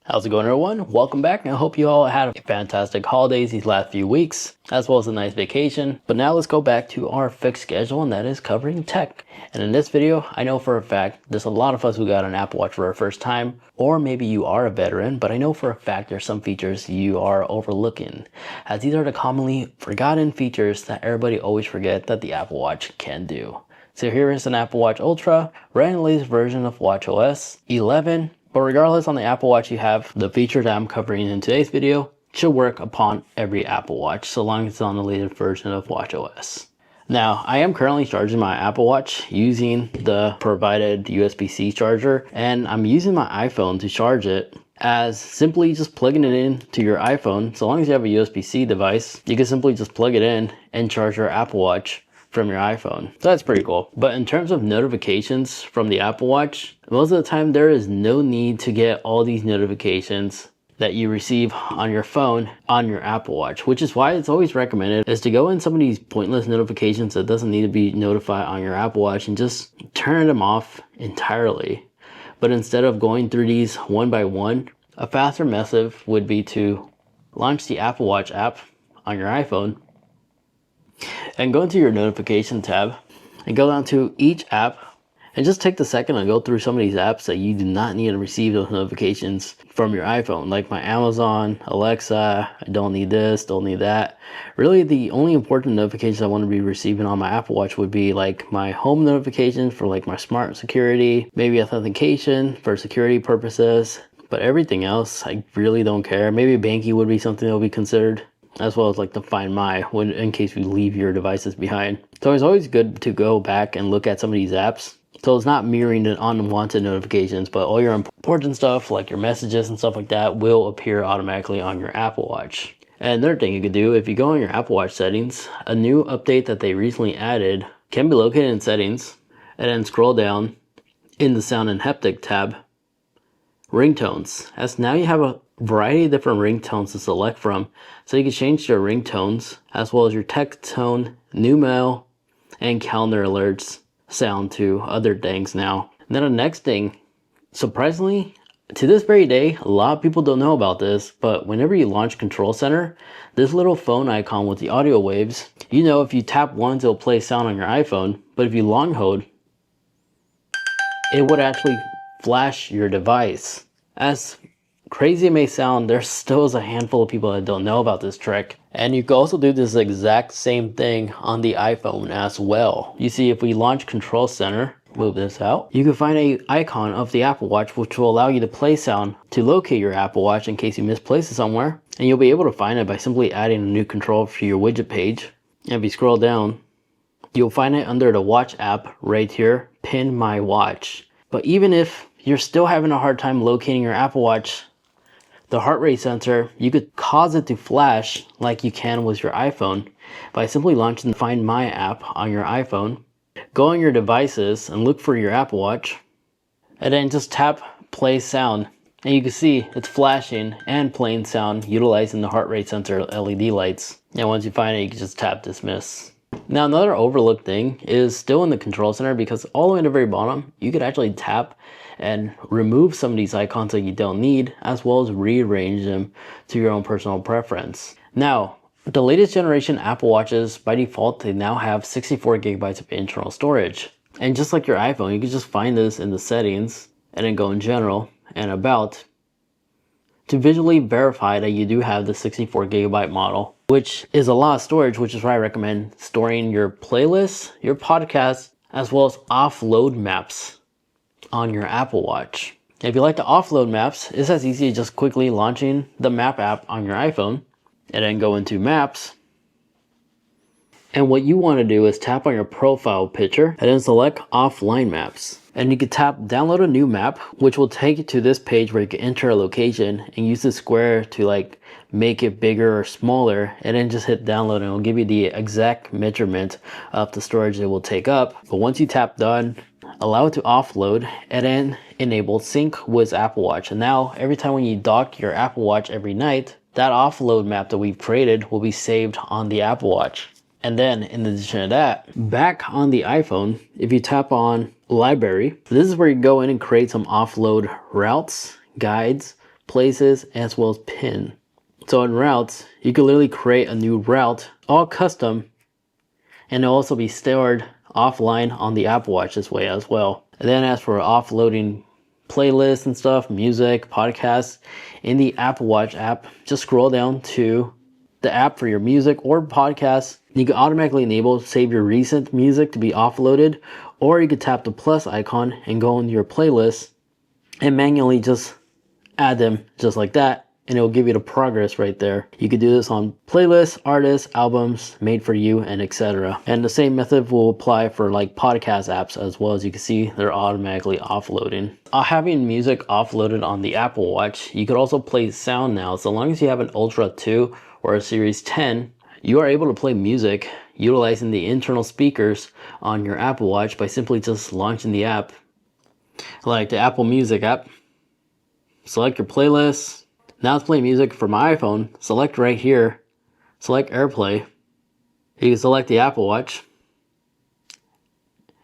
How's it going, everyone? Welcome back, and I hope you all had a fantastic holidays these last few weeks, as well as a nice vacation. But now let's go back to our fixed schedule, and that is covering tech. And in this video, I know for a fact there's a lot of us who got an Apple Watch for our first time, or maybe you are a veteran, but I know for a fact there's some features you are overlooking, as these are the commonly forgotten features that everybody always forget that the Apple Watch can do. So here is an Apple Watch Ultra, running the latest version of watchOS 11. But regardless on the Apple Watch you have, the feature that I'm covering in today's video should work upon every Apple Watch so long as it's on the latest version of watchOS. Now, I am currently charging my Apple Watch using the provided USB-C charger, and I'm using my iPhone to charge it, as simply just plugging it in to your iPhone. So long as you have a USB-C device, you can simply just plug it in and charge your Apple Watch from your iPhone. So that's pretty cool. But in terms of notifications from the Apple Watch, most of the time there is no need to get all these notifications that you receive on your phone on your Apple Watch, which is why it's always recommended is to go in some of these pointless notifications that doesn't need to be notified on your Apple Watch and just turn them off entirely. But instead of going through these one by one, a faster method would be to launch the Apple Watch app on your iPhone and go into your notification tab and go down to each app and just take the second and go through some of these apps that you do not need to receive those notifications from your iPhone, like my Amazon, Alexa. I don't need this, don't need that. Really, the only important notifications I want to be receiving on my Apple Watch would be like my home notifications for like my smart security, maybe authentication for security purposes, but everything else I really don't care. Maybe banking would be something that will be considered, as well as like the Find My, when in case you leave your devices behind. So it's always good to go back and look at some of these apps, so it's not mirroring the unwanted notifications, but all your important stuff like your messages and stuff like that will appear automatically on your Apple Watch. And another thing you could do, if you go in your Apple Watch settings, a new update that they recently added can be located in settings, and then scroll down in the sound and haptic tab, ringtones, as now you have a variety of different ringtones to select from. So you can change your ringtones as well as your text tone, new mail, and calendar alerts sound to other things now. And then the next thing, surprisingly, to this very day, a lot of people don't know about this, but whenever you launch Control Center, this little phone icon with the audio waves, you know, if you tap once, it'll play sound on your iPhone, but if you long hold, it would actually flash your device. As crazy it may sound, there still is a handful of people that don't know about this trick. And you can also do this exact same thing on the iPhone as well. You see, if we launch Control Center, move this out, you can find an icon of the Apple Watch which will allow you to play sound to locate your Apple Watch in case you misplace it somewhere. And you'll be able to find it by simply adding a new control to your widget page. And if you scroll down, you'll find it under the Watch app right here, Pin My Watch. But even if you're still having a hard time locating your Apple Watch, the heart rate sensor, you could cause it to flash like you can with your iPhone by simply launching the Find My app on your iPhone. Go on your devices and look for your Apple Watch, and then just tap play sound. And you can see it's flashing and playing sound utilizing the heart rate sensor LED lights. And once you find it, you can just tap dismiss. Now another overlooked thing is still in the Control Center, because all the way at the very bottom, you could actually tap and remove some of these icons that you don't need, as well as rearrange them to your own personal preference. Now, the latest generation Apple Watches, by default, they now have 64 gigabytes of internal storage. And just like your iPhone, you can just find this in the settings and then go in general and about to visually verify that you do have the 64 gigabyte model, which is a lot of storage, which is why I recommend storing your playlists, your podcasts, as well as offload maps on your Apple Watch. If you like to offload maps, it's as easy as just quickly launching the map app on your iPhone and then go into maps. And what you want to do is tap on your profile picture and then select offline maps. And you can tap download a new map, which will take you to this page where you can enter a location and use the square to like make it bigger or smaller, and then just hit download and it'll give you the exact measurement of the storage it will take up. But once you tap done, allow it to offload and then enable sync with Apple Watch. And now every time when you dock your Apple Watch every night, that offload map that we've created will be saved on the Apple Watch. And then in addition to that, back on the iPhone, if you tap on library, this is where you go in and create some offload routes, guides, places, as well as pin. So in routes, you can literally create a new route, all custom, and it'll also be stored offline on the Apple Watch this way as well. And then as for offloading playlists and stuff, music, podcasts, in the Apple Watch app, just scroll down to the app for your music or podcasts. You can automatically enable save your recent music to be offloaded, or you could tap the plus icon and go into your playlist and manually just add them just like that, and it will give you the progress right there. You could do this on playlists, artists, albums, made for you, and etc. And the same method will apply for like podcast apps as well. As you can see, they're automatically offloading. Having music offloaded on the Apple Watch, you could also play sound now. So long as you have an Ultra 2 or a Series 10, you are able to play music utilizing the internal speakers on your Apple Watch by simply just launching the app, like the Apple Music app. Select your playlist. Now it's playing music for my iPhone. Select right here. Select AirPlay. You can select the Apple Watch.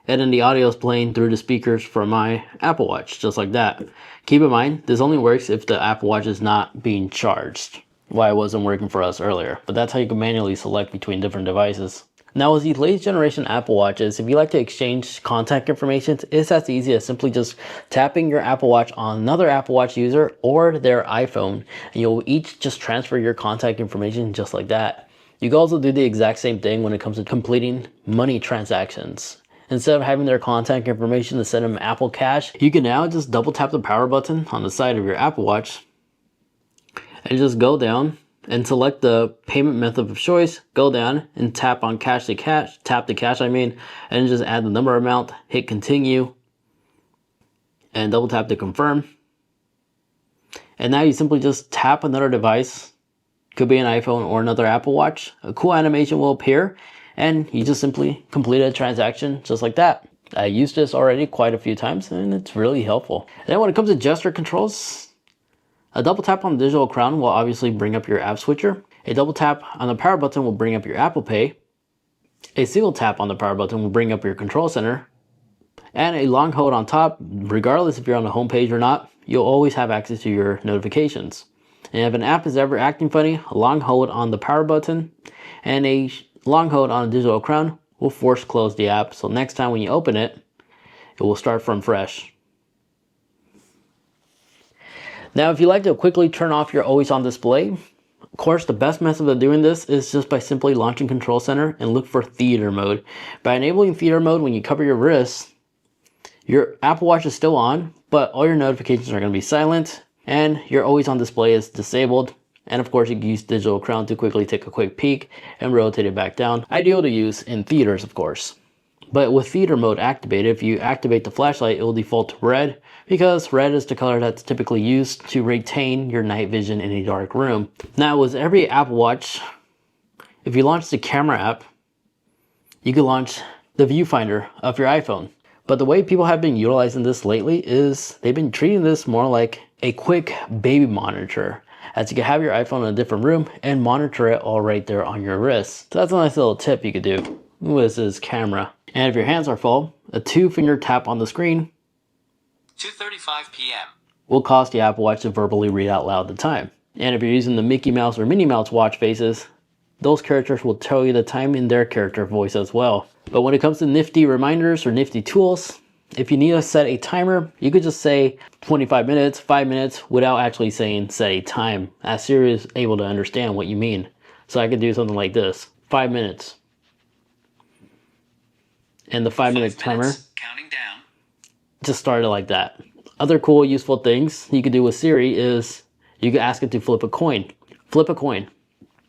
And then the audio is playing through the speakers for my Apple Watch, just like that. Keep in mind, this only works if the Apple Watch is not being charged. Why it wasn't working for us earlier. But that's how you can manually select between different devices. Now with these latest generation Apple Watches, if you like to exchange contact information, it's as easy as simply just tapping your Apple Watch on another Apple Watch user or their iPhone, and you'll each just transfer your contact information just like that. You can also do the exact same thing when it comes to completing money transactions. Instead of having their contact information to send them Apple Cash, you can now just double tap the power button on the side of your Apple Watch and just go down and select the payment method of choice, go down and tap on tap the cash and just add the number amount, hit continue, and double tap to confirm. And now you simply just tap another device, could be an iPhone or another Apple Watch, a cool animation will appear, and you just simply complete a transaction just like that. I used this already quite a few times and it's really helpful. And then when it comes to gesture controls, a double tap on the digital crown will obviously bring up your app switcher. A double tap on the power button will bring up your Apple Pay. A single tap on the power button will bring up your control center. And a long hold on top, regardless if you're on the home page or not, you'll always have access to your notifications. And if an app is ever acting funny, a long hold on the power button and a long hold on the digital crown will force close the app. So next time when you open it, it will start from fresh. Now, if you like to quickly turn off your always on display, of course, the best method of doing this is just by simply launching Control Center and look for theater mode. By enabling theater mode when you cover your wrist, your Apple Watch is still on, but all your notifications are going to be silent and your always on display is disabled. And of course, you can use digital crown to quickly take a quick peek and rotate it back down. Ideal to use in theaters, of course. But with theater mode activated, if you activate the flashlight, it will default to red because red is the color that's typically used to retain your night vision in a dark room. Now with every Apple Watch, if you launch the camera app, you can launch the viewfinder of your iPhone. But the way people have been utilizing this lately is they've been treating this more like a quick baby monitor, as you can have your iPhone in a different room and monitor it all right there on your wrist. So that's a nice little tip you could do with this camera. And if your hands are full, a 2-finger tap on the screen 2:35 p.m. will cause the Apple Watch to verbally read out loud the time. And if you're using the Mickey Mouse or Minnie Mouse watch faces, those characters will tell you the time in their character voice as well. But when it comes to nifty reminders or nifty tools, if you need to set a timer, you could just say 25 minutes, 5 minutes without actually saying set a time, as Siri is able to understand what you mean. So I could do something like this, 5 minutes. And the 5-minute timer Counting down. just started like that. Other cool, useful things you could do with Siri is you could ask it to flip a coin. Flip a coin.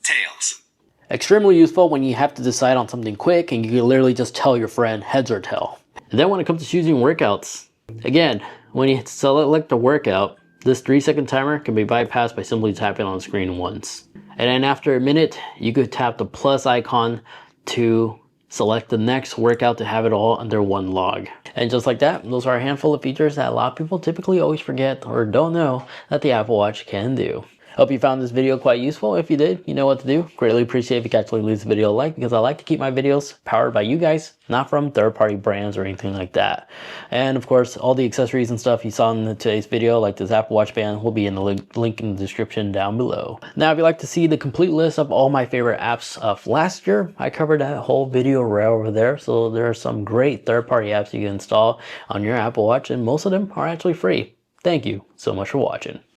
Tails. Extremely useful when you have to decide on something quick and you can literally just tell your friend heads or tail. And then when it comes to choosing workouts, again, when you select a workout, this 3-second timer can be bypassed by simply tapping on the screen once. And then after a minute, you could tap the plus icon to select the next workout to have it all under one log. And just like that, those are a handful of features that a lot of people typically always forget or don't know that the Apple Watch can do. Hope you found this video quite useful. If you did, you know what to do. Greatly appreciate if you could actually leave this video a like, because I like to keep my videos powered by you guys, not from third-party brands or anything like that. And of course, all the accessories and stuff you saw in today's video, like this Apple Watch band, will be in the link in the description down below. Now, if you'd like to see the complete list of all my favorite apps of last year, I covered that whole video right over there. So there are some great third-party apps you can install on your Apple Watch, and most of them are actually free. Thank you so much for watching.